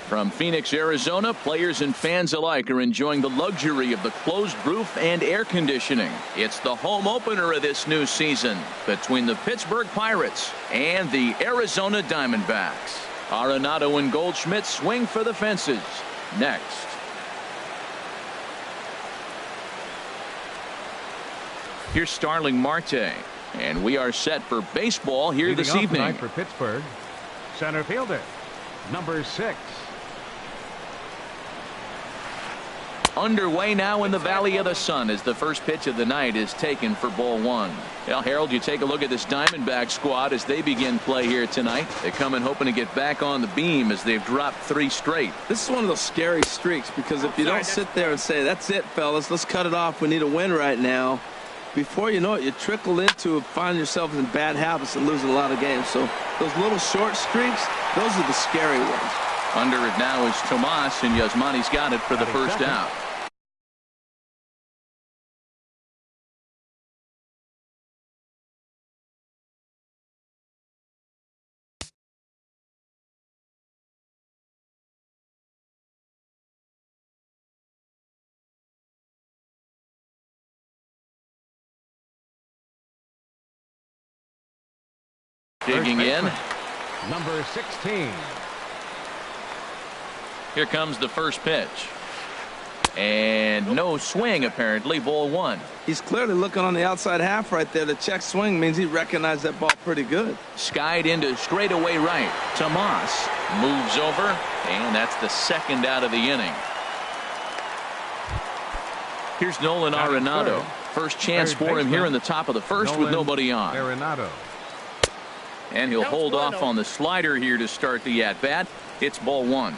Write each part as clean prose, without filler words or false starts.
From Phoenix, Arizona, players and fans alike are enjoying the luxury of the closed roof and air conditioning. It's the home opener of this new season between the Pittsburgh Pirates and the Arizona Diamondbacks. Arenado and Goldschmidt swing for the fences. Next. Here's Starling Marte, and we are set for baseball here this evening. For Pittsburgh, center fielder, number 6. Underway now in the Valley of the Sun as the first pitch of the night is taken for ball 1. Well, Harold, you take a look at this Diamondback squad as they begin play here tonight. They come in hoping to get back on the beam as they've dropped 3 straight. This is one of those scary streaks because if you don't sit there and say, that's it, fellas, let's cut it off, we need a win right now, before you know it, you trickle into finding yourself in bad habits and losing a lot of games. So those little short streaks, those are the scary ones. Under it now is Tomas, and Yasmani's got it for the first out. Digging in. Number 16. Here comes the first pitch. And no swing, apparently. Ball 1. He's clearly looking on the outside half right there. The check swing means he recognized that ball pretty good. Skied into straightaway right. Tomas moves over, and that's the second out of the inning. Here's Nolan Arenado. First chance for him here in the top of the first with nobody on. Arenado. And he'll hold off on the slider here to start the at-bat. It's ball 1.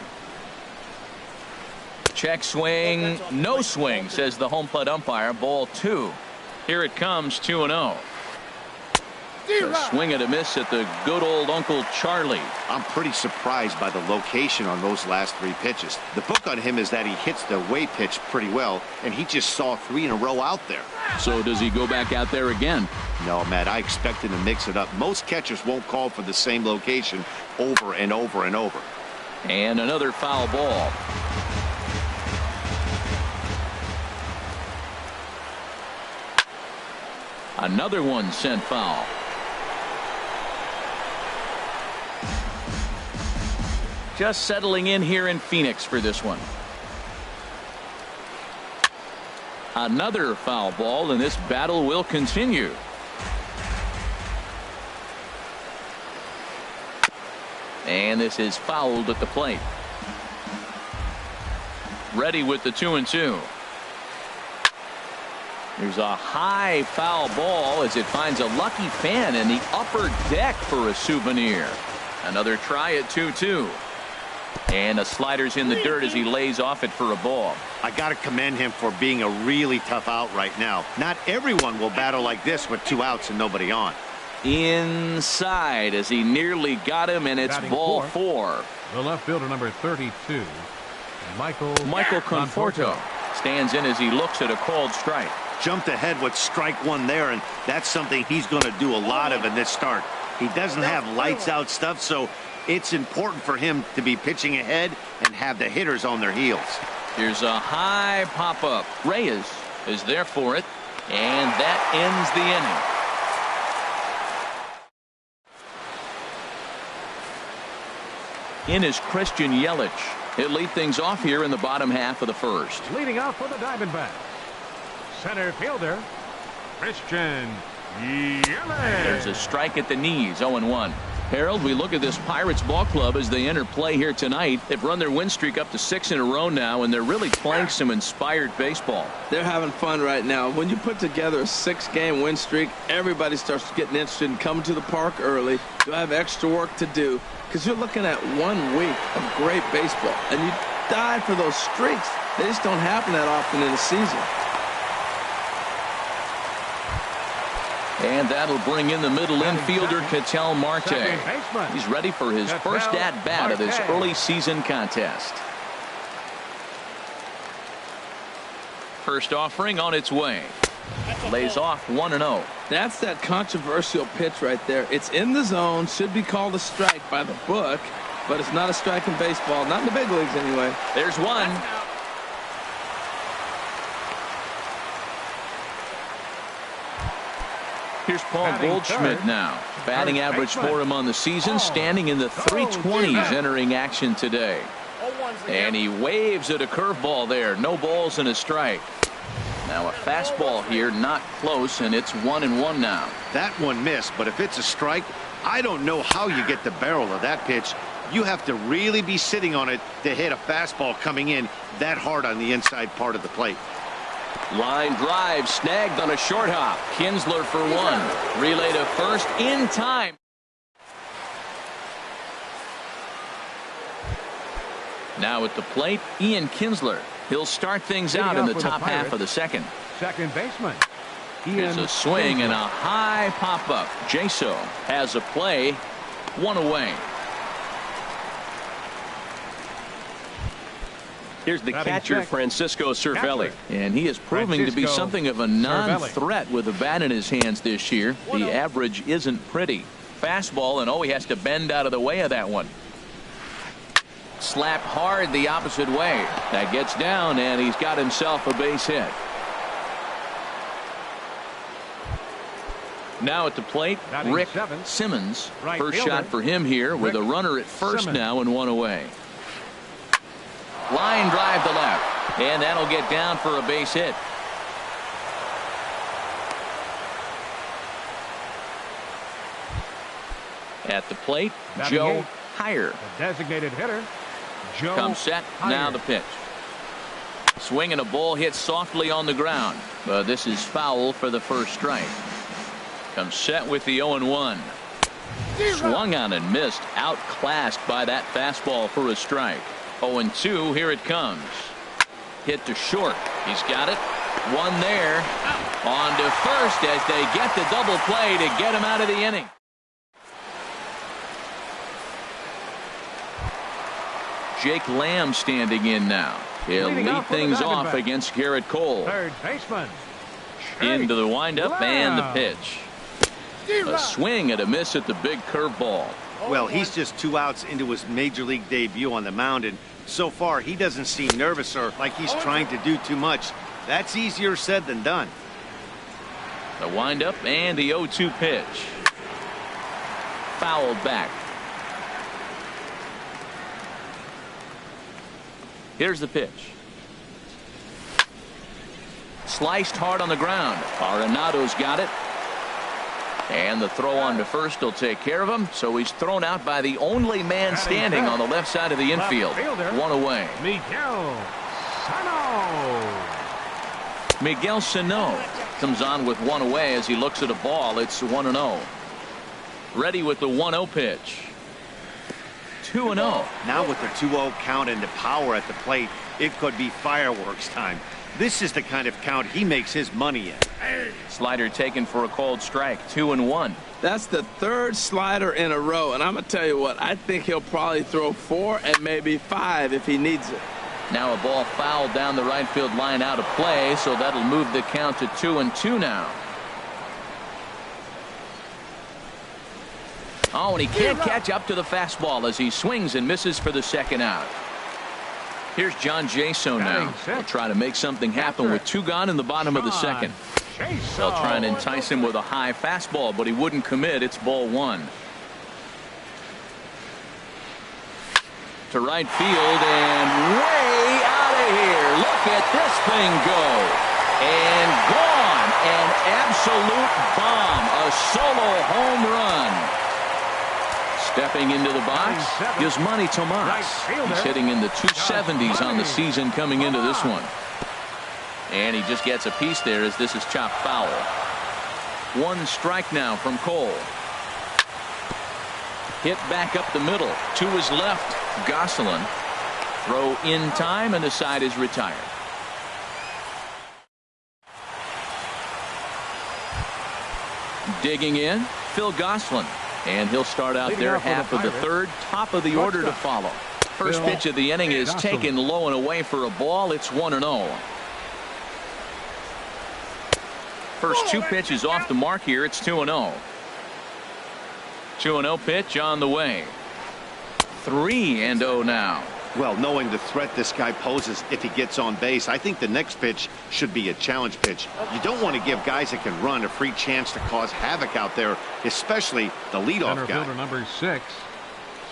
Check swing, no swing, says the home plate umpire. Ball 2. Here it comes, 2-0. A swing and a miss at the good old Uncle Charlie. I'm pretty surprised by the location on those last 3 pitches. The book on him is that he hits the away pitch pretty well, and he just saw 3 in a row out there. So does he go back out there again? No, Matt, I expect him to mix it up. Most catchers won't call for the same location over and over and over. And another foul ball. Another one sent foul. Just settling in here in Phoenix for this one. Another foul ball, and this battle will continue. And this is fouled at the plate. Ready with the 2-2. There's a high foul ball as it finds a lucky fan in the upper deck for a souvenir. Another try at 2-2. And a slider's in the dirt as he lays off it for a ball. I got to commend him for being a really tough out right now. Not everyone will battle like this with 2 outs and nobody on. Inside as he nearly got him, and it's ball 4. The left fielder, number 32, Michael Conforto stands in as he looks at a called strike. Jumped ahead with strike 1 there, and that's something he's going to do a lot of in this start. He doesn't have lights out stuff, so it's important for him to be pitching ahead and have the hitters on their heels. Here's a high pop-up. Reyes is there for it, and that ends the inning. In is Christian Yelich. He'll lead things off here in the bottom half of the first. Leading off for the Diamondbacks, center fielder, Christian Yelich. There's a strike at the knees, 0-1. Harold, we look at this Pirates ball club as they enter play here tonight. They've run their win streak up to 6 in a row now, and they're really playing some inspired baseball. They're having fun right now. When you put together a 6-game win streak, everybody starts getting interested in coming to the park early. You'll have extra work to do because you're looking at 1 week of great baseball, and you die for those streaks. They just don't happen that often in the season. And that'll bring in the middle infielder, Ketel Marte. He's ready for his first at-bat of this early season contest. First offering on its way. Lays off 1-0. That's that controversial pitch right there. It's in the zone, should be called a strike by the book, but it's not a strike in baseball. Not in the big leagues, anyway. There's one. Here's Paul Batting Goldschmidt third. now. Batting average for him on the season, standing in the 320s entering action today. And he waves at a curveball there. No balls and a strike. Now a fastball here, not close, and it's 1-1 now. That one missed, but if it's a strike, I don't know how you get the barrel of that pitch. You have to really be sitting on it to hit a fastball coming in that hard on the inside part of the plate. Line drive snagged on a short hop. Kinsler for one. Relay to first in time. Now at the plate, Ian Kinsler. He'll start things out in the top half of the second. Second baseman. Here's a swing and a high pop-up. Jaso has a play. One away. Here's the catcher, Francisco Cervelli. And he is proving to be something of a non-threat with a bat in his hands this year. The average isn't pretty. Fastball, and oh, he has to bend out of the way of that one. Slapped hard the opposite way. That gets down, and he's got himself a base hit. Now at the plate, Rick Simmons. First shot for him here with a runner at first now and one away. Line drive to left, and that'll get down for a base hit. At the plate, Joe Heyer. The designated hitter, Joe Comes set, Heyer. now the pitch. Swing and a ball hit softly on the ground, but this is foul for the first strike. Comes set with the 0-1. Swung on and missed, outclassed by that fastball for a strike. 0-2, here it comes. Hit to short. He's got it. One there. On to first as they get the double play to get him out of the inning. Jake Lamb standing in now. He'll lead things off against Garrett Cole. Third baseman. Into the windup and the pitch. A swing and a miss at the big curveball. Well, he's just 2 outs into his major league debut on the mound, and so far he doesn't seem nervous or like he's trying to do too much. That's easier said than done. The windup and the 0-2 pitch. Fouled back. Here's the pitch. Sliced hard on the ground. Arenado's got it. And the throw on to first will take care of him. So he's thrown out by the only man standing on the left side of the infield. One away. Miguel Sano comes on with one away as he looks at a ball. It's 1-0. Ready with the 1-0 pitch. 2-0. Now with the 2-0 count and the power at the plate, it could be fireworks time. This is the kind of count he makes his money in. Slider taken for a called strike. 2-1. That's the third slider in a row, and I'm going to tell you what, I think he'll probably throw 4 and maybe 5 if he needs it. Now a ball fouled down the right field line out of play, so that'll move the count to 2-2 now. Oh, and he can't catch up to the fastball as he swings and misses for the second out. Here's John Jaso now. He'll try to make something happen with 2 gone in the bottom of the second. They'll try and entice him with a high fastball, but he wouldn't commit. It's ball 1. To right field and way out of here. Look at this thing go. And gone. An absolute bomb. A solo home run. Stepping into the box is Manny Tomas. He's hitting in the 270s on the season coming into this one. And he just gets a piece there as this is chopped foul. 1 strike now from Cole. Hit back up the middle. To his left, Gosselin. Throw in time, and the side is retired. Digging in, Phil Gosselin. And he'll start out there half of the third, top of the order to follow. First pitch of the inning is taken low and away for a ball. It's 1-0. First 2 pitches off the mark here. It's 2-0. 2-0 pitch on the way. 3-0 now. Well, knowing the threat this guy poses if he gets on base, I think the next pitch should be a challenge pitch. You don't want to give guys that can run a free chance to cause havoc out there, especially the leadoff Center guy. fielder number 6,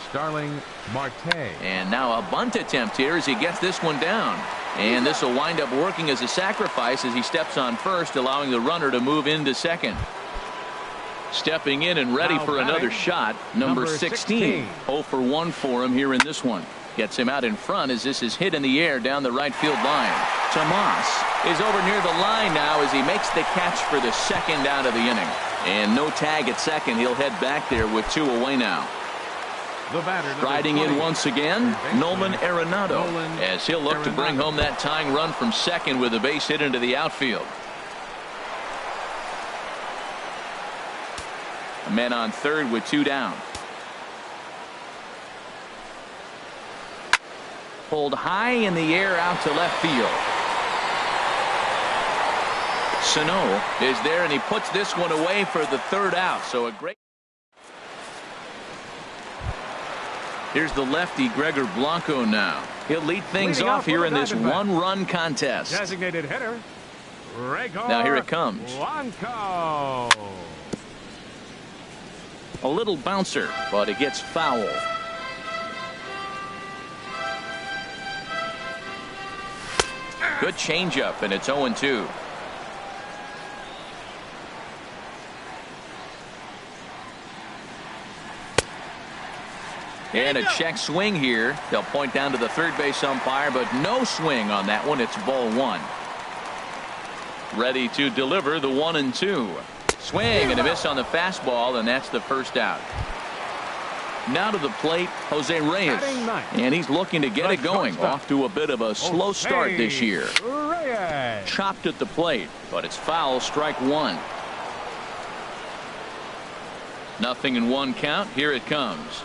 Starling Marte. And now a bunt attempt here as he gets this one down. And this will wind up working as a sacrifice as he steps on first, allowing the runner to move into second. Stepping in and ready Now for batting, another shot, number 16. 0 for 1 for him here in this one. Gets him out in front as this is hit in the air down the right field line. Tomas is over near the line now as he makes the catch for the second out of the inning. And no tag at second. He'll head back there with 2 away now. The batter, Riding in once again, Nolan Arenado, as he'll look to bring home that tying run from second with a base hit into the outfield. A man on third with 2 down. Pulled high in the air out to left field. Sano is there and he puts this one away for the 3rd out. So a great. Here's the lefty Gregor Blanco now. He'll lead things off here in this 1-run contest. Designated hitter, Gregor Now here it comes. Blanco. A little bouncer, but it gets foul. Good changeup, and it's 0-2. And a check swing here. They'll point down to the third base umpire, but no swing on that one. It's ball 1. Ready to deliver the 1-2. Swing and a miss on the fastball, and that's the 1st out. Now to the plate, Jose Reyes. And he's looking to get it going. Off to a bit of a slow start this year. Chopped at the plate, but it's foul, strike 1. 0-1 count. Here it comes.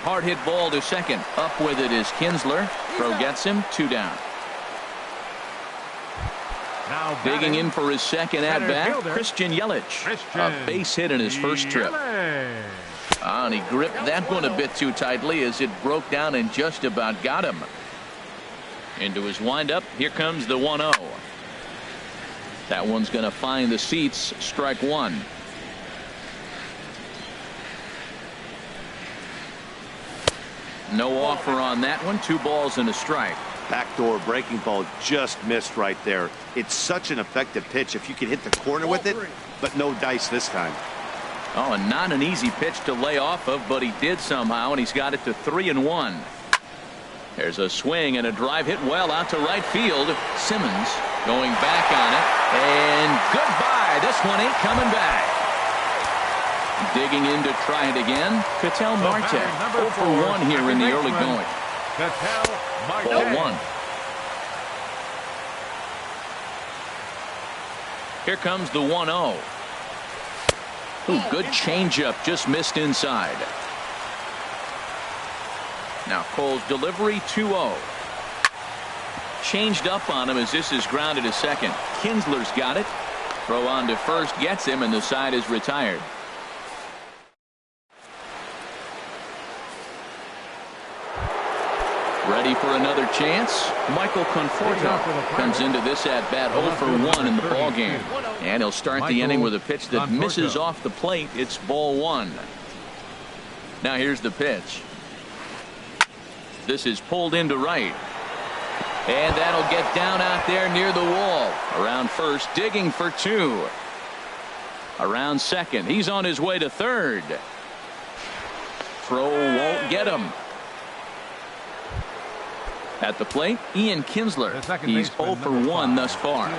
Hard hit ball to second. Up with it is Kinsler. Throw gets him. 2 down. Now Digging in for his second at bat, Christian Yelich. A base hit in his first trip. And he gripped that one a bit too tightly as it broke down and just about got him. Into his windup. Here comes the 1-0. That one's going to find the seats. Strike 1. No offer on that one. 2 balls and a strike. Backdoor breaking ball just missed right there. It's such an effective pitch if you can hit the corner with it, but no dice this time. Oh, and not an easy pitch to lay off of, but he did somehow, and he's got it to 3-1. There's a swing and a drive hit well out to right field. Simmons going back on it, and goodbye. This one ain't coming back. Digging in to try it again. Ketel Marte, 0 for 1 here in the early going. Ball 1. Here comes the 1-0. Ooh, good changeup, just missed inside. Now Cole's delivery, 2-0. Changed up on him as this is grounded to second. Kinsler's got it. Throw on to first gets him, and the side is retired. Ready for another chance. Michael Conforto comes into this at bat 0 for 1 in the ball game, and he'll start the inning with a pitch that misses off the plate. It's ball 1. Now here's the pitch. This is pulled into right, and that'll get down out there near the wall. Around first, digging for 2. Around second, he's on his way to third. Throw won't get him. At the plate, Ian Kinsler. He's 0 for 1 thus far.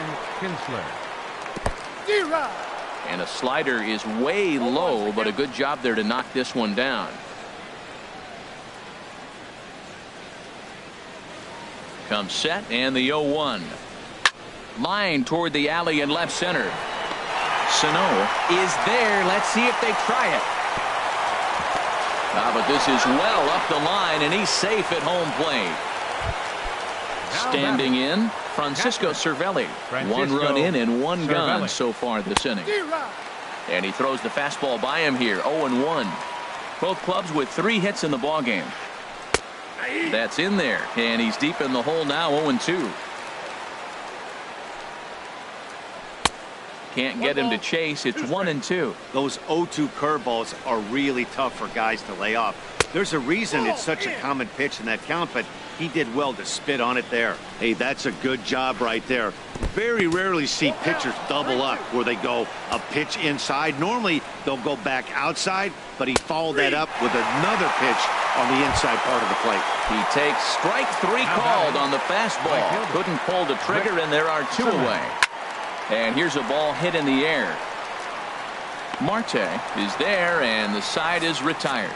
And a slider is way low, but a good job there to knock this one down. Comes set, and the 0-1. Line toward the alley in left center. Sano is there. Let's see if they try it. But this is well up the line, and he's safe at home plate. Standing in, Francisco Cervelli. 1 run in and 1 gone so far this inning. And he throws the fastball by him here. 0-1. Both clubs with 3 hits in the ballgame. That's in there, and he's deep in the hole now, 0-2. Can't get him to chase. It's 1-2. Those 0-2 curveballs are really tough for guys to lay off. There's a reason it's such a common pitch in that count, but he did well to spit on it there. Hey, that's a good job right there. Very rarely see pitchers double up where they go a pitch inside. Normally, they'll go back outside, but he followed that up with another pitch on the inside part of the plate. He takes strike 3 called on the fastball. Couldn't pull the trigger, and there are 2 away. And here's a ball hit in the air. Marte is there, and the side is retired.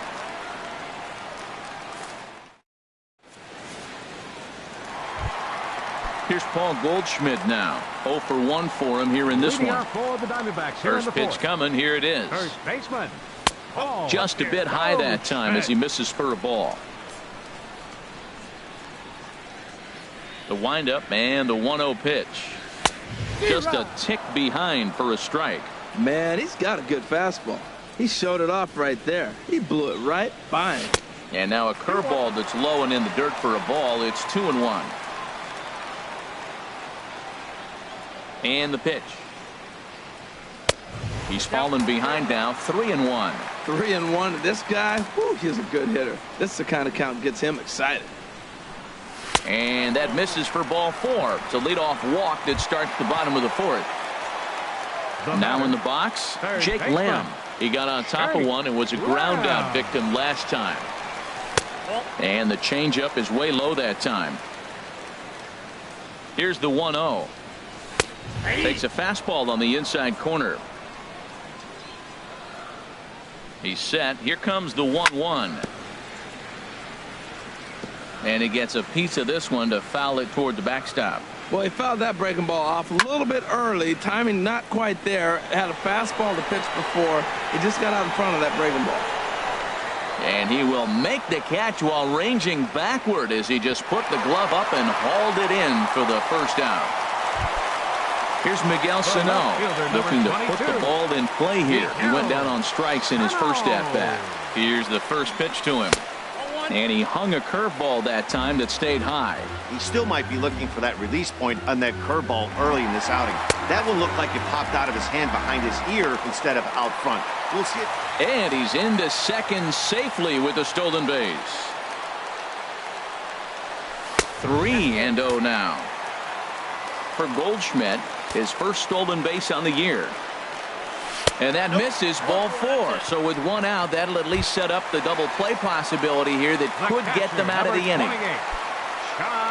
Here's Paul Goldschmidt now. 0 for 1 for him here in this one. First pitch coming. Here it is. First baseman. Just a bit high that time as he misses for a ball. The windup and the 1-0 pitch. Just a tick behind for a strike. Man, he's got a good fastball. He showed it off right there. He blew it right by him. And now a curveball that's low and in the dirt for a ball. It's 2-1. And the pitch. He's fallen behind now. 3-1. 3-1. This guy, whew, he's a good hitter. This is the kind of count gets him excited. And that misses for ball 4. It's a leadoff walk that starts the bottom of the 4th. Now in the box, Jake Lamb. He got on top of one and was a ground out victim last time. And the changeup is way low that time. Here's the 1-0. Takes a fastball on the inside corner. He's set. Here comes the 1-1. And he gets a piece of this one to foul it toward the backstop. Well, he fouled that breaking ball off a little bit early. Timing not quite there. Had a fastball to pitch before. He just got out in front of that breaking ball. And he will make the catch while ranging backward as he just put the glove up and hauled it in for the first out. Here's Miguel Sano looking to put the ball in play here. He went down on strikes in his first at-bat. Here's the first pitch to him. And he hung a curveball that time that stayed high. He still might be looking for that release point on that curveball early in this outing. That one looked like it popped out of his hand behind his ear instead of out front. We'll see it. And he's into second safely with a stolen base. 3-0 now. For Goldschmidt, his first stolen base on the year. And that misses ball 4. So with 1 out, that'll at least set up the double play possibility here that could get them out of the inning.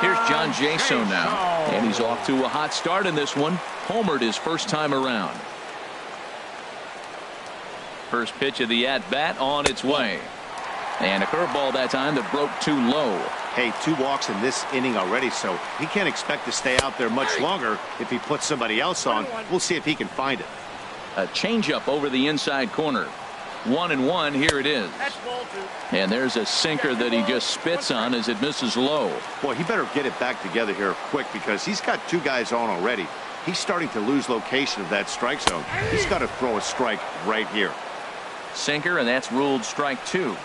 Here's John Jaso now. And he's off to a hot start in this one. Homered his first time around. First pitch of the at-bat on its way. And a curveball that time that broke too low. Hey, 2 walks in this inning already, so he can't expect to stay out there much longer if he puts somebody else on. We'll see if he can find it. A changeup over the inside corner. 1-1. Here it is. And there's a sinker that he just spits on as it misses low. Boy, he better get it back together here quick because he's got 2 guys on already. He's starting to lose location of that strike zone. He's got to throw a strike right here. Sinker, and that's ruled strike 2.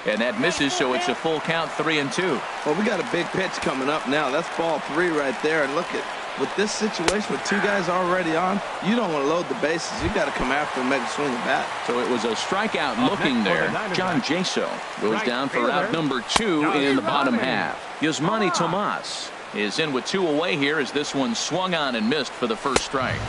And that misses, so it's a full count, 3-2. Well, we got a big pitch coming up now. That's ball 3 right there. And look at, with this situation with 2 guys already on, you don't want to load the bases. You got to come after and make a swing of bat. So it was a strikeout looking there. John Jaso goes down for out number 2 in the bottom half. Yasmani Tomas is in with 2 away here as this one swung on and missed for the first strike.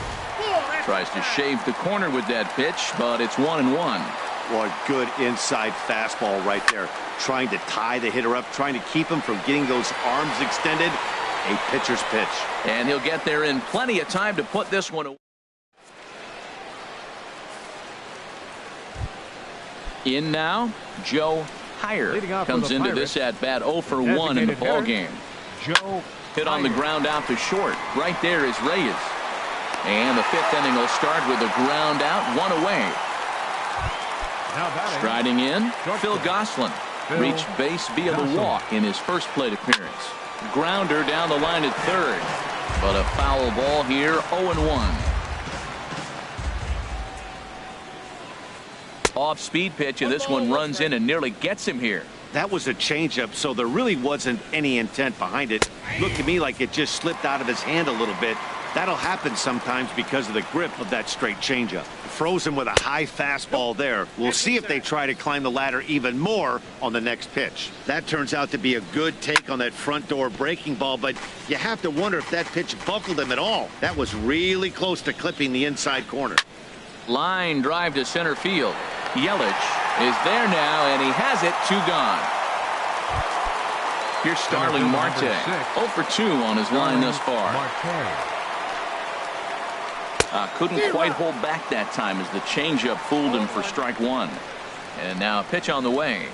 Tries to shave the corner with that pitch, but it's 1-1. Well, good inside fastball right there. Trying to tie the hitter up, trying to keep him from getting those arms extended. A pitcher's pitch. And he'll get there in plenty of time to put this one away. In now, Joe Heyer comes into this at bat 0 for 1 in the ball game. Joe hit on the ground out to short. Right there is Reyes. And the 5th inning will start with a ground out, 1 away. Striding in, Phil Gosselin reached base via the walk in his first plate appearance. Grounder down the line at 3rd, but a foul ball here, 0-1. Off-speed pitch, and this one runs in and nearly gets him here. That was a changeup, so there really wasn't any intent behind it. Looked to me like it just slipped out of his hand a little bit. That'll happen sometimes because of the grip of that straight changeup. Froze him with a high fastball there. We'll see if they try to climb the ladder even more on the next pitch. That turns out to be a good take on that front door breaking ball, but you have to wonder if that pitch buckled him at all. That was really close to clipping the inside corner. Line drive to center field. Yelich is there now, and he has it. 2 gone. Here's Starling Marte. 0 for 2 on his line thus far. Couldn't quite hold back that time as the changeup fooled him for strike 1. And now a pitch on the way.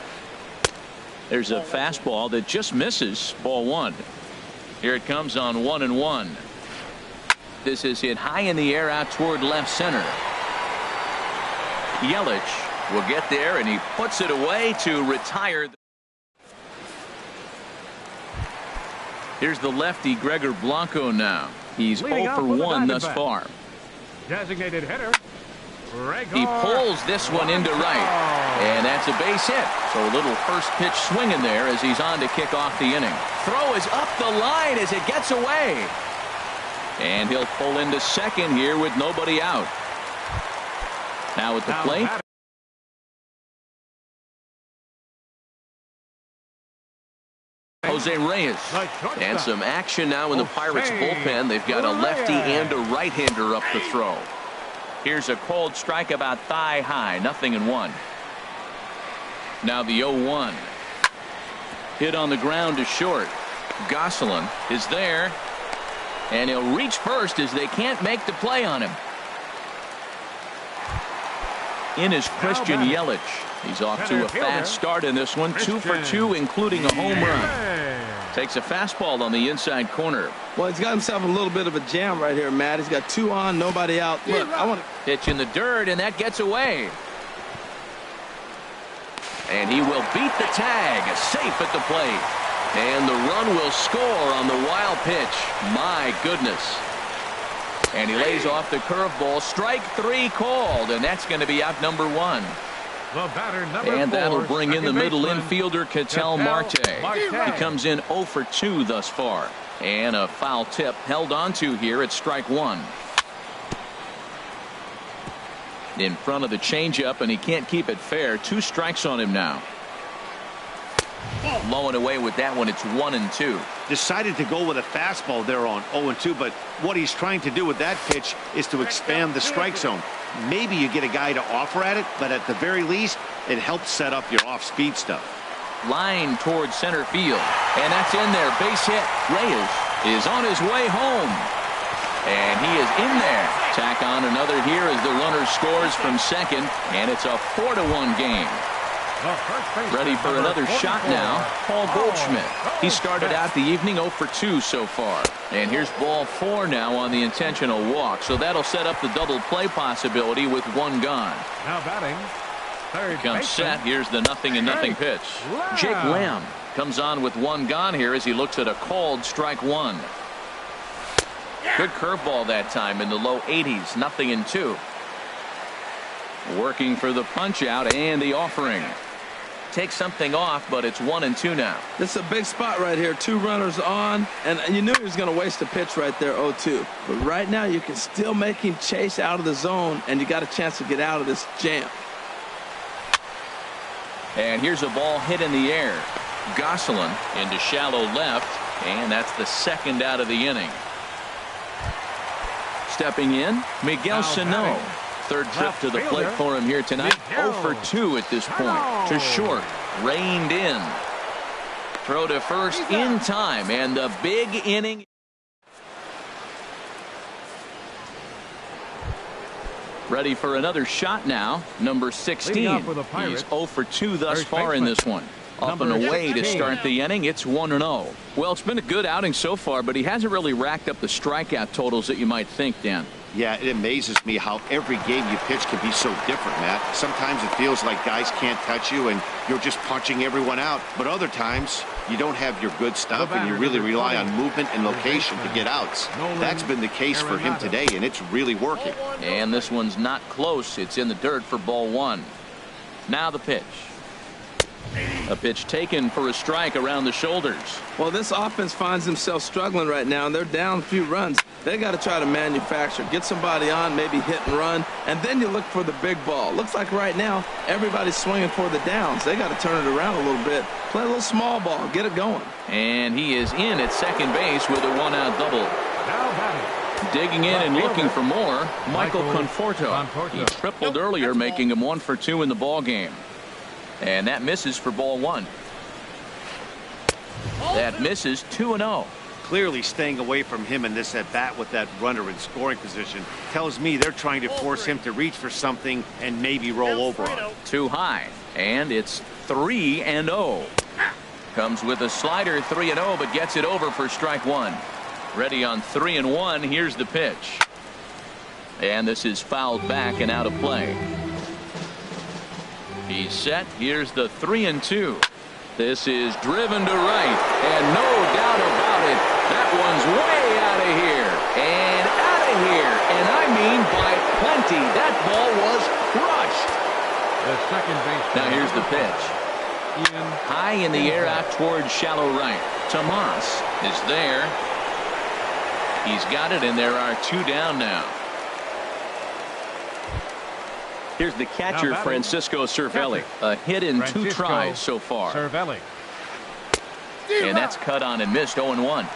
There's a fastball that just misses. Ball 1. Here it comes on 1-1. This is hit high in the air out toward left center. Yelich will get there, and he puts it away to retire. Here's the lefty Gregor Blanco now. He's 0 for 1 thus far. Designated hitter. He pulls this one into right, and that's a base hit. So a little first pitch swinging there as he's on to kick off the inning. Throw is up the line as it gets away, and he'll pull into second here with nobody out. Now at the plate, Jose Reyes. And some action now in the Pirates bullpen. They've got a lefty and a right-hander up the throw. Here's a cold strike about thigh high. 0-1. Now the 0-1. Hit on the ground to short. Gosselin is there, and he'll reach first as they can't make the play on him. In is Christian Yelich. He's off to a fast start in this one. 2 for 2, including a home run. Takes a fastball on the inside corner. Well, he's got himself a little bit of a jam right here, Matt. He's got 2 on, nobody out. Look, I want to pitch in the dirt, and that gets away. And he will beat the tag. Safe at the plate. And the run will score on the wild pitch. My goodness. And he lays off the curveball. Strike 3 called, and that's going to be out number 1. And that'll bring in the middle infielder, Ketel Marte. He comes in 0 for 2 thus far. And a foul tip held onto here at strike 1. In front of the changeup, and he can't keep it fair. 2 strikes on him now. Low and away with that one. It's 1-2. Decided to go with a fastball there on 0-2, but what he's trying to do with that pitch is to expand the strike zone. Maybe you get a guy to offer at it, but at the very least, it helps set up your off-speed stuff. Line towards center field, and that's in there. Base hit. Reyes is on his way home, and he is in there. Tack on another here as the runner scores from second, and it's a 4-1 game. Ready for another shot now, Paul Goldschmidt. He started out the evening 0 for 2 so far. And here's ball 4 now on the intentional walk. So that'll set up the double play possibility with 1 gone. Now batting, third comes set. Here's the 0-0 pitch. Jake Lamb comes on with 1 gone here as he looks at a called strike 1. Good curveball that time in the low 80s. 0-2. Working for the punch out and the offering. Takes something off, but it's 1-2 now. This is a big spot right here. 2 runners on, and you knew he was going to waste a pitch right there, 0-2. But right now you can still make him chase out of the zone, and you got a chance to get out of this jam. And here's a ball hit in the air. Gosselin into shallow left, and that's the 2nd out of the inning. Stepping in, Miguel Sano. 3rd trip to the plate for him here tonight. 0 for 2 at this point. To short. Reined in. Throw to first in time. And the big inning. Ready for another shot now. Number 16. He's 0 for 2 thus far in this one. Up and away to start the inning. It's 1-0. Well, it's been a good outing so far, but he hasn't really racked up the strikeout totals that you might think, Dan. Yeah, it amazes me how every game you pitch can be so different, Matt. Sometimes it feels like guys can't touch you and you're just punching everyone out. But other times you don't have your good stuff and you really rely on movement and location to get outs. That's been the case for him today, and it's really working. And this one's not close. It's in the dirt for ball 1. Now the pitch. A pitch taken for a strike around the shoulders. Well, this offense finds themselves struggling right now, and they're down a few runs. They got to try to manufacture, get somebody on, maybe hit and run, and then you look for the big ball. Looks like right now everybody's swinging for the downs. They got to turn it around a little bit, play a little small ball, get it going. And he is in at second base with a one-out double. Now batting. Digging in and looking for more, Michael Conforto. He tripled earlier, making him 1 for 2 in the ball game. And that misses for ball 1. That misses 2-0. Clearly staying away from him in this at bat with that runner in scoring position tells me they're trying to force him to reach for something and maybe roll over on. Too high, and it's 3-0. Comes with a slider, 3-0, but gets it over for strike 1. Ready on 3-1. Here's the pitch, and this is fouled back and out of play. He's set. Here's the 3-2. This is driven to right, and no doubt about it, that one's way out of here, and out of here, and I mean by plenty. That ball was crushed. The second base. Now here's the pitch. High in the air out towards shallow right. Tomas is there. He's got it, and there are 2 down now. Here's the catcher, Francisco Cervelli. A hit in 2 tries so far. Cervelli. And that's cut on and missed. 0-1.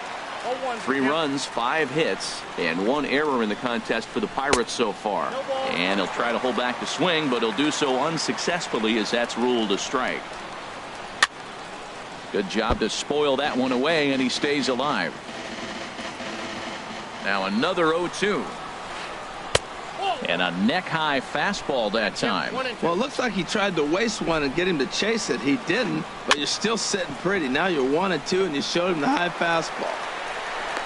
3 runs, 5 hits, and 1 error in the contest for the Pirates so far. And he'll try to hold back the swing, but he'll do so unsuccessfully as that's ruled a strike. Good job to spoil that one away, and he stays alive. Now another 0-2. And a neck-high fastball that time. Well, it looks like he tried to waste one and get him to chase it. He didn't, but you're still sitting pretty. Now you're 1-2, and you showed him the high fastball.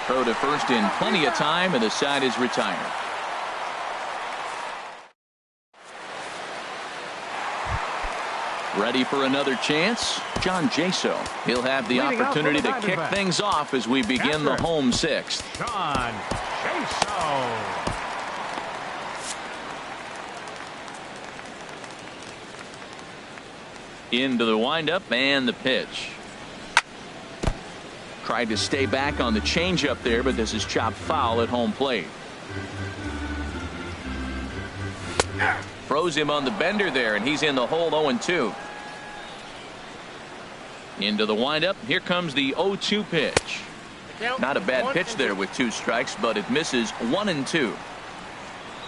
Throw to first in plenty of time, and the side is retired. Ready for another chance? John Jaso. He'll have the opportunity to kick things off as we begin the home 6th. John Jaso. Into the windup and the pitch. Tried to stay back on the changeup there, but this is chopped foul at home plate. Froze him on the bender there, and he's in the hole 0-2. Into the windup. Here comes the 0-2 pitch. Not a bad pitch there with 2 strikes, but it misses 1-2.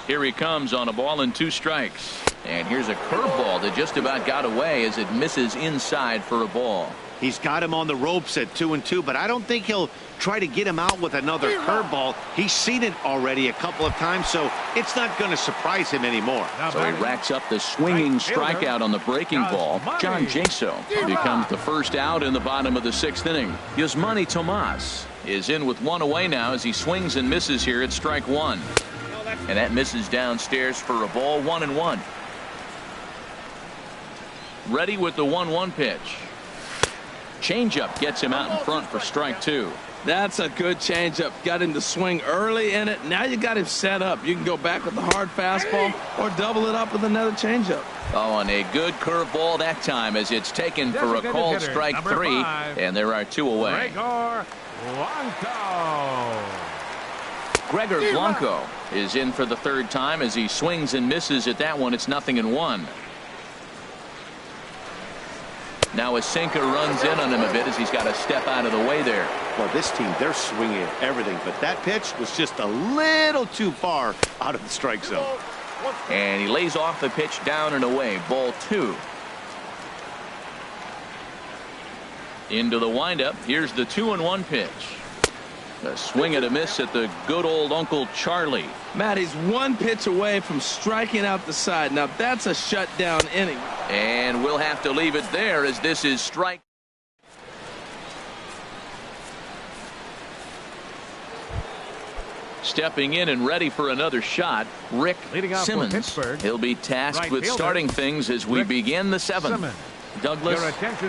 Here he comes on a ball and 2 strikes. And here's a curveball that just about got away as it misses inside for a ball. He's got him on the ropes at 2-2, but I don't think he'll try to get him out with another curveball. He's seen it already a couple of times, so it's not going to surprise him anymore. So he racks up the swinging strikeout on the breaking ball. John Jaso becomes the first out in the bottom of the 6th inning. Yasmani Tomas is in with 1 away now as he swings and misses here at strike 1. And that misses downstairs for a ball. 1-1. Ready with the 1-1 pitch. Changeup gets him out in front for strike 2. That's a good changeup. Got him to swing early in it. Now you got him set up. You can go back with the hard fastball or double it up with another changeup. Oh, and a good curveball that time as it's taken for a called strike 3, and there are 2 away. Gregor Blanco is in for the 3rd time as he swings and misses at that one. It's 0-1. Now a sinker runs in on him a bit as he's got to step out of the way there. Well, this team, they're swinging at everything, but that pitch was just a little too far out of the strike zone. And he lays off the pitch down and away. Ball 2. Into the windup. Here's the 2-1 pitch. A swing and a miss at the good old Uncle Charlie. Matt, he's 1 pitch away from striking out the side. Now that's a shutdown inning. And we'll have to leave it there as this is strike. Stepping in and ready for another shot, Rick Simmons. He'll be tasked with starting things as we begin the 7th. Douglas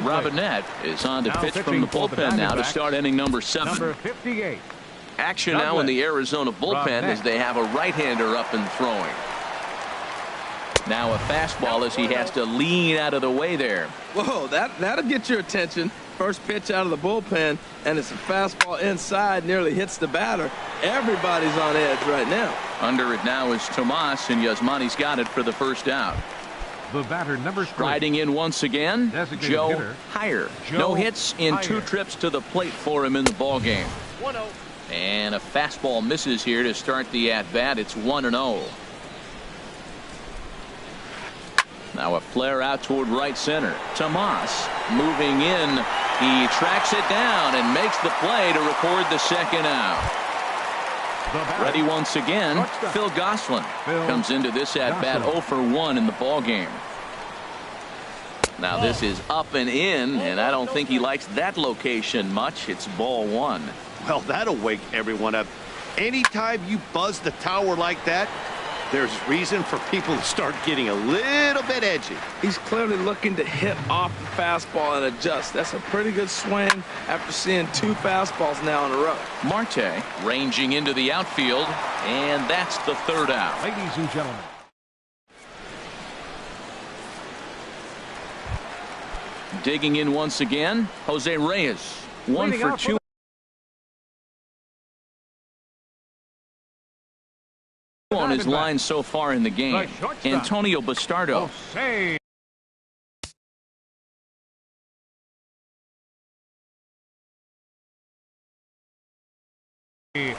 Robinette is on to pitch from the bullpen now to start inning number 7. Number 58. Action now in the Arizona bullpen as they have a right-hander up and throwing. Now a fastball as he has to lean out of the way there. Whoa, that'll get your attention. First pitch out of the bullpen, and it's a fastball inside, nearly hits the batter. Everybody's on edge right now. Under it now is Tomas, and Yasmani's got it for the first out. The batter, number 3. Riding in once again, Designated Joe hitter, Heyer. Joe No hits in Heyer. 2 trips to the plate for him in the ballgame. 1-0. And a fastball misses here to start the at-bat. It's 1-0. Now a flare out toward right center. Tomas moving in. He tracks it down and makes the play to record the second out. Ready once again, Phil Gosselin comes into this at-bat 0 for 1 in the ballgame. Now this is up and in, and I don't think he likes that location much. It's ball 1. Well, that'll wake everyone up. Anytime you buzz the tower like that, there's reason for people to start getting a little bit edgy. He's clearly looking to hit off the fastball and adjust. That's a pretty good swing after seeing 2 fastballs now in a row. Marte ranging into the outfield, and that's the third out. Ladies and gentlemen. Digging in once again, Jose Reyes. 1 for 2. On his line so far in the game. Antonio Bastardo. Jose. Reyes.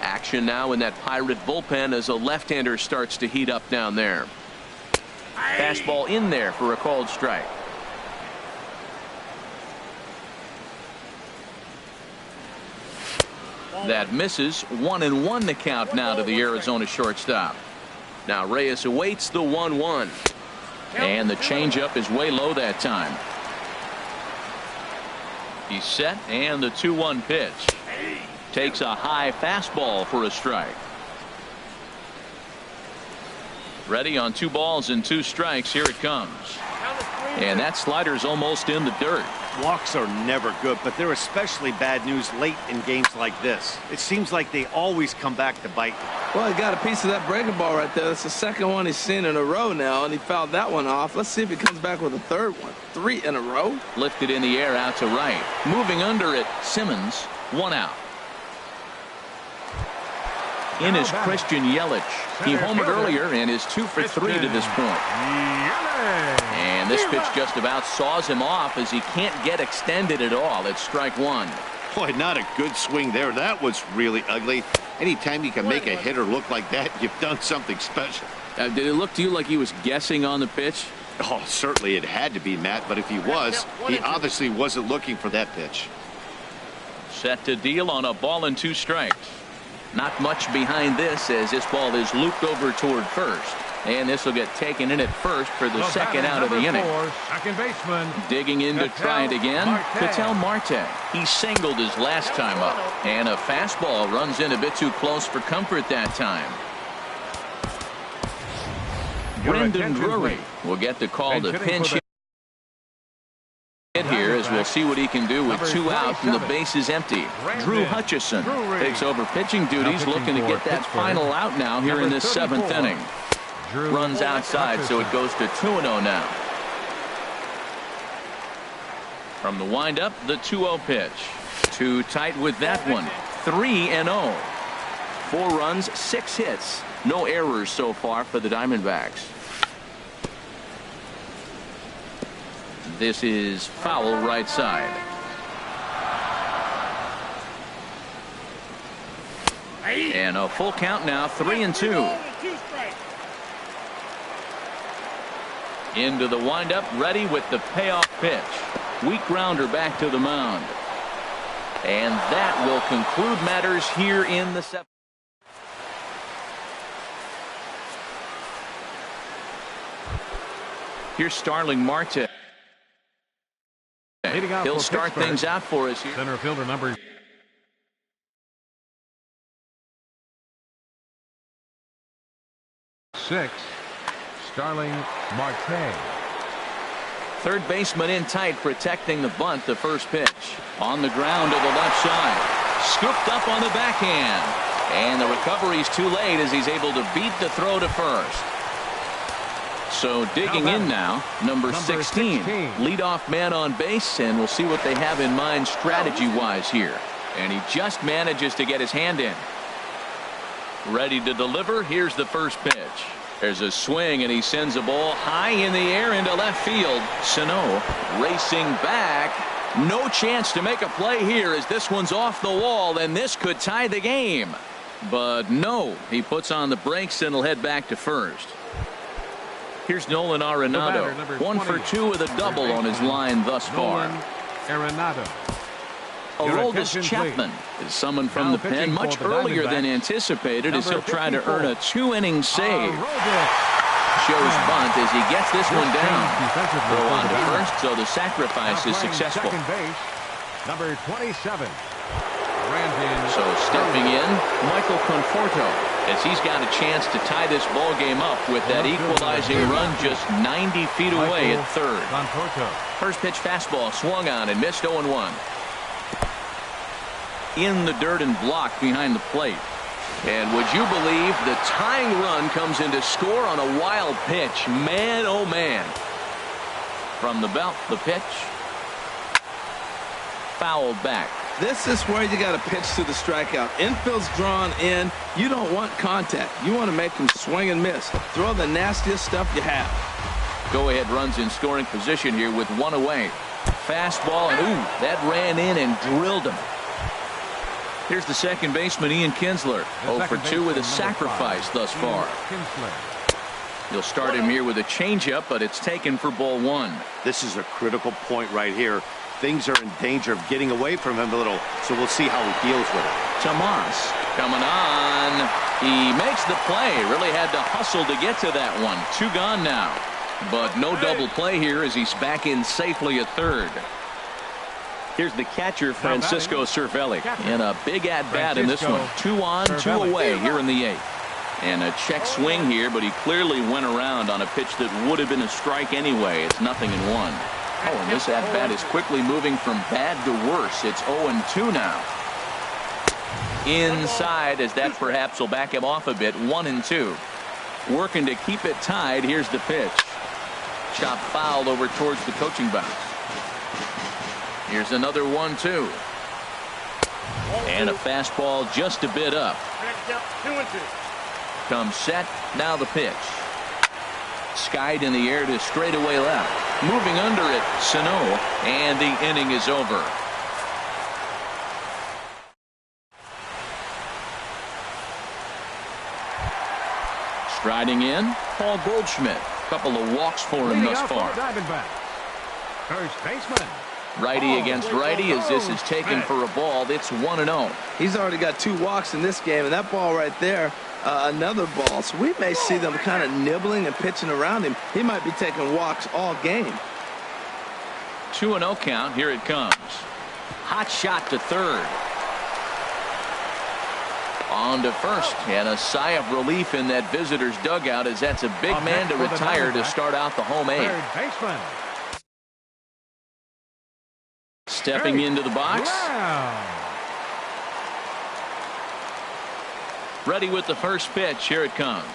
Action now in that Pirate bullpen as a left-hander starts to heat up down there. Fastball in there for a called strike. That misses. 1-1 the count now to the Arizona shortstop. Now Reyes awaits the 1-1. And the changeup is way low that time. He's set, and the 2-1 pitch. Takes a high fastball for a strike. Ready on 2 balls and 2 strikes. Here it comes. And that slider's almost in the dirt. Walks are never good, but they're especially bad news late in games like this. It seems like they always come back to bite. Well, he got a piece of that breaking ball right there. That's the second one he's seen in a row now, and he fouled that one off. Let's see if he comes back with a third one. 3 in a row. Lifted in the air out to right. Moving under it, Simmons. 1 out. In is Christian Yelich. He homered earlier and is 2 for 3 to this point. And this pitch just about saws him off as he can't get extended at all. It's strike 1. Boy, not a good swing there. That was really ugly. Anytime you can make a hitter look like that, you've done something special. Did it look to you like he was guessing on the pitch? Oh, certainly it had to be, Matt, but if he was, he obviously wasn't looking for that pitch. Set to deal on a ball and 2 strikes. Not much behind this as this ball is looped over toward first. And this will get taken in at first for the second out of the inning. Second baseman. Digging in to try it again. Ketel Marte. He singled his last time up. And a fastball runs in a bit too close for comfort that time. Brendan Drury will get the call to pinch hit here as we'll see what he can do with 2 out and the base is empty. Drew Hutchison takes over pitching duties, looking to get that final out now here in this 7th inning. Runs outside, so it goes to 2-0 now. From the windup, the 2-0 pitch. Too tight with that one. 3-0. 4 runs, 6 hits. No errors so far for the Diamondbacks. This is foul right side. And a full count now, 3-2. Into the windup, ready with the payoff pitch. Weak grounder back to the mound. And that will conclude matters here in the 7th. Here's Starling Marte. He'll start things out for us here. Center fielder number 6, Starling Marte. Third baseman in tight, protecting the bunt. The first pitch on the ground to the left side, scooped up on the backhand, and the recovery's too late as he's able to beat the throw to first. So digging in now, number 16, leadoff man on base, and we'll see what they have in mind strategy-wise here. And he just manages to get his hand in. Ready to deliver. Here's the first pitch. There's a swing, and he sends a ball high in the air into left field. Sano racing back. No chance to make a play here as this one's off the wall, and this could tie the game. But no, he puts on the brakes and will head back to first. Here's Nolan Arenado, 1 for 2 with a double on his line thus far. Arenado. Aroldis Chapman is summoned from the pen much earlier than anticipated as he'll try to earn a 2-inning save. Shows bunt as he gets this one down. Throw on to first, so the sacrifice is successful. Number 27. So stepping in, Michael Conforto, as he's got a chance to tie this ball game up with that equalizing run just 90 feet away at third. First pitch fastball swung on and missed 0-1. In the dirt and blocked behind the plate. And would you believe the tying run comes in to score on a wild pitch? Man, oh man. From the belt, the pitch. Fouled back. This is where you got to pitch to the strikeout. Infield's drawn in. You don't want contact. You want to make him swing and miss. Throw the nastiest stuff you have. Go ahead runs in scoring position here with one away. Fastball, and ooh, that ran in and drilled him. Here's the second baseman, Ian Kinsler. 0 for 2 with a sacrifice thus far. You'll start him here with a changeup, but it's taken for ball 1. This is a critical point right here. Things are in danger of getting away from him a little, so we'll see how he deals with it. Tomas coming on. He makes the play. Really had to hustle to get to that one. 2 gone now. But no double play here as he's back in safely at third. Here's the catcher, Francisco Cervelli, in a big at-bat in this one. 2 on, 2 away here in the 8th. And a check swing here, but he clearly went around on a pitch that would have been a strike anyway. It's 0-1. Oh, and this at-bat is quickly moving from bad to worse. It's 0-2 now. Inside, as that perhaps will back him off a bit. 1-2. Working to keep it tied. Here's the pitch. Chop foul over towards the coaching box. Here's another 1-2. And a fastball just a bit up. Comes set. Now the pitch. Skied in the air to straightaway left. Moving under it, Sano. And the inning is over. Striding in, Paul Goldschmidt. Couple of walks for him thus far. First baseman. Righty against righty as this is taken for a ball. It's 1-0. He's already got 2 walks in this game, and that ball right there, another ball. So we may see them kind of nibbling and pitching around him. He might be taking walks all game. 2-0 count. Here it comes. Hot shot to third. On to first, and a sigh of relief in that visitor's dugout as that's a big man to retire to start out the home 8th. Stepping into the box. Ready with the first pitch. Here it comes.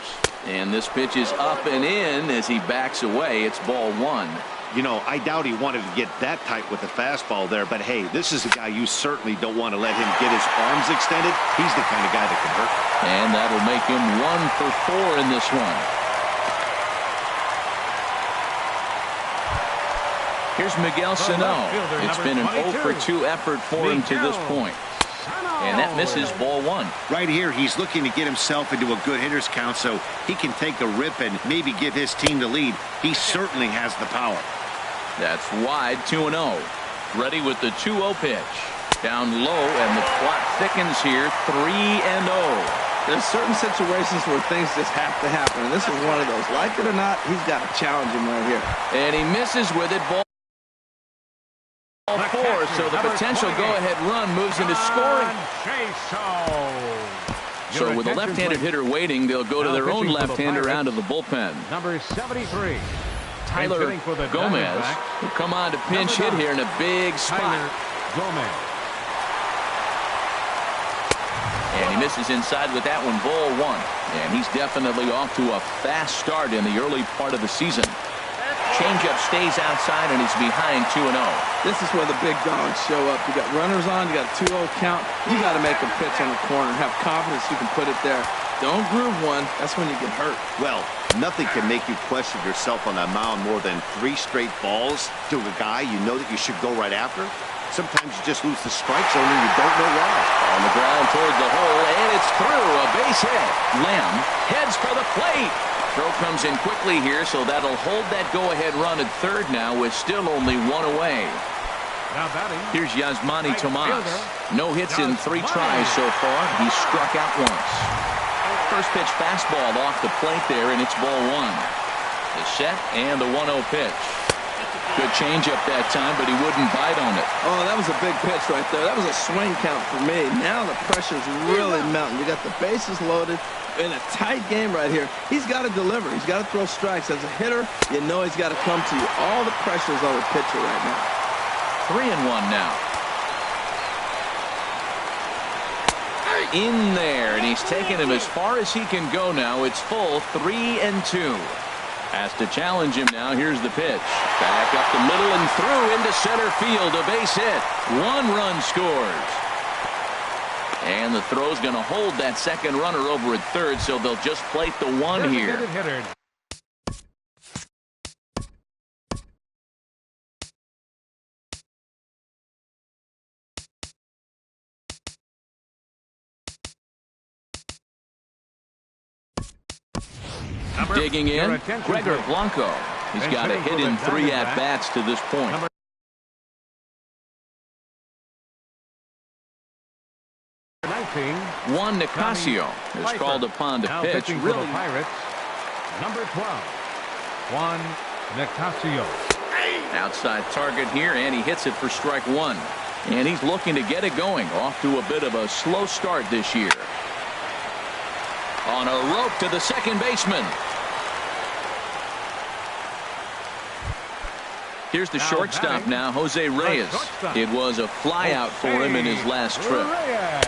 And this pitch is up and in as he backs away. It's ball 1. You know, I doubt he wanted to get that tight with the fastball there, but hey, this is a guy you certainly don't want to let him get his arms extended. He's the kind of guy that can hurt. And that'll make him 1 for 4 in this one. Here's Miguel Sano. It's been an 0 for 2 effort for him to this point. And that misses ball 1. Right here, he's looking to get himself into a good hitter's count so he can take a rip and maybe give his team the lead. He certainly has the power. That's wide. 2-0. Ready with the 2-0 pitch. Down low, and the clock thickens here. 3-0. There's certain situations where things just have to happen, and this is one of those. Like it or not, he's got to challenge him right here. And he misses with it. Ball 4, so the potential go-ahead run moves into scoring. So with a left-handed hitter waiting, they'll go to their own left-hander out of the bullpen. Number 73. Tyler hitting for the Gomez Diamondbacks. will come on to pinch hit here in a big spot. Tyler Gomez. And he misses inside with that one, ball one. And he's definitely off to a fast start in the early part of the season. Changeup stays outside, and he's behind 2-0. This is where the big dogs show up. You got runners on, you got a 2-0 count. You got to make a pitch on the corner and have confidence you can put it there. Don't groove one. That's when you get hurt. Well, nothing can make you question yourself on that mound more than 3 straight balls to a guy you know that you should go right after. Sometimes you just lose the strike zone and you don't know why. On the ground toward the hole, and it's through. A base hit. Lamb heads for the plate. Throw comes in quickly here, so that'll hold that go-ahead run at third now with still only 1 away. Now batting. Here's Yasmani Right Tomas. fielder. No hits in 3 Yasmani. tries so far. He's struck out once. First pitch fastball off the plate there, and it's ball 1. The set and the 1-0 pitch. Good changeup that time, but he wouldn't bite on it. Oh, that was a big pitch right there. That was a swing count for me. Now the pressure's really mounting. You got the bases loaded in a tight game right here. He's got to deliver. He's got to throw strikes. As a hitter, you know he's got to come to you. All the pressure's on the pitcher right now. 3-1 now. In there, and he's taken him as far as he can go now. It's full 3-2. Has to challenge him now. Here's the pitch. Back up the middle and through into center field. A base hit. 1 run scores. And the throw's going to hold that second runner over at third, so they'll just plate the 1 here. Hitter. Digging in, Your attention, Gregor please. Blanco. He's And got a hitting hit for the in 3 Diamondbacks. at-bats to this point. Number 19. Juan Nicasio is Piper. called upon to Now pitch. pitching for Really, the Pirates. Number 12. Juan Nicasio. outside target here, and he hits it for strike 1. And he's looking to get it going. Off to a bit of a slow start this year. On a rope to the second baseman. Here's the Now shortstop batting. now, Jose Reyes. shortstop. It was a flyout for him in his last trip. Reyes.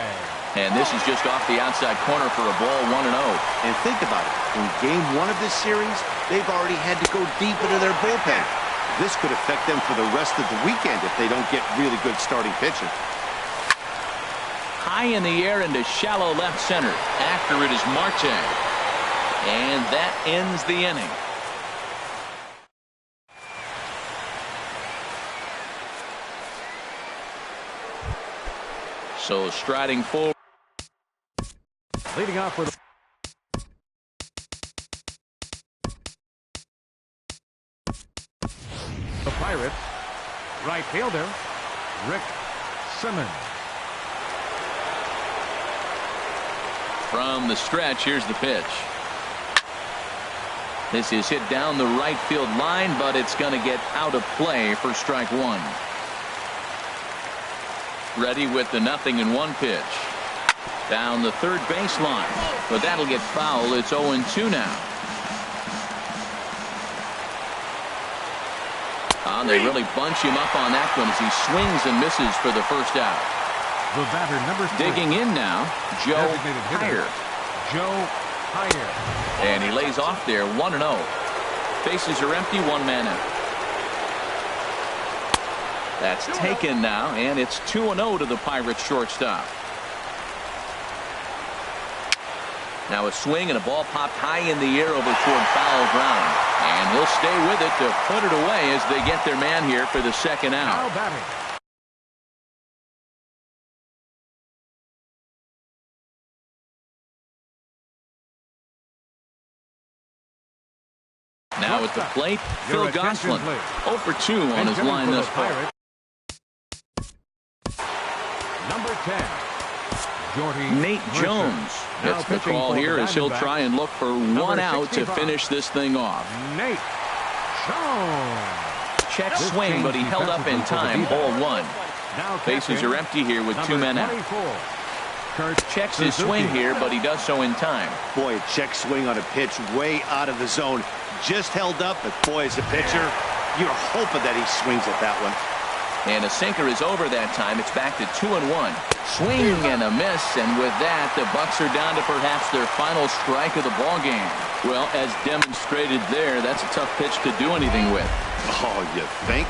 And this is just off the outside corner for a ball, 1-0. And think about it. In game 1 of this series, they've already had to go deep into their bullpen. This could affect them for the rest of the weekend if they don't get really good starting pitching. High in the air into shallow left center. After it is Marte. And that ends the inning. So striding forward. Leading off with the Pirates. Right fielder, Rick Simmons. From the stretch, here's the pitch. This is hit down the right field line, but it's going to get out of play for strike 1. Ready with the 0-1 pitch. Down the third baseline, but that'll get foul. It's 0-2 now. They really bunch him up on that one as he swings and misses for the first out. The batter, number 3. Digging in now, Joe Designated hitter, Heyer. Joe Heyer. And he lays off there, 1-0. Bases are empty, 1 man out. That's taken now, and it's 2-0 to the Pirates shortstop. Now a swing and a ball popped high in the air over toward foul ground. And he'll stay with it to put it away as they get their man here for the second out. Now batting. Now at the plate, Phil Your attention, Gosselin. please. 0 for 2 on his Hitting line for the thus far. Pirates. Number 10. Jordy Nate Mercer. Jones Now gets the pitching call for the here as he'll Diamondbacks. try and look for Number 1 out to 65. finish this thing off. Nate Jones. Check This swing, change but he held up in defensively for the time. D-backs. Ball 1. Now Bases catching, are empty here with 2 number men out. 24, Kurt Checks his Suzuki. swing here, but he does so in time. Boy, a check swing on a pitch way out of the zone. just held up, but boy, as a pitcher, you're hoping that he swings at that one. And a sinker is over that time. It's back to 2-1. Swing and a miss, and with that, the Bucks are down to perhaps their final strike of the ball game. Well, as demonstrated there, that's a tough pitch to do anything with. Oh, you think?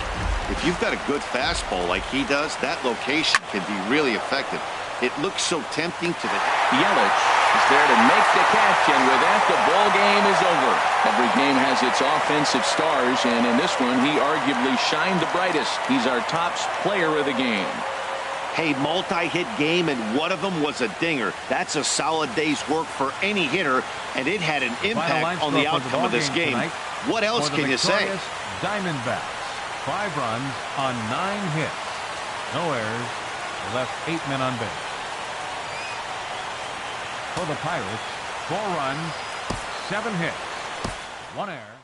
If you've got a good fastball like he does, that location can be really effective. It looks so tempting to the... Yelich is there to make the catch, and with that, the ball game is over. Every game has its offensive stars, and in this one, he arguably shined the brightest. He's our top player of the game. Hey, multi-hit game, and one of them was a dinger. That's a solid day's work for any hitter, and it had an impact on the outcome of this game. What else can you say? Diamondbacks, 5 runs on 9 hits. No errors. They left 8 men on base. For the Pirates, 4 runs, 7 hits, 1 error.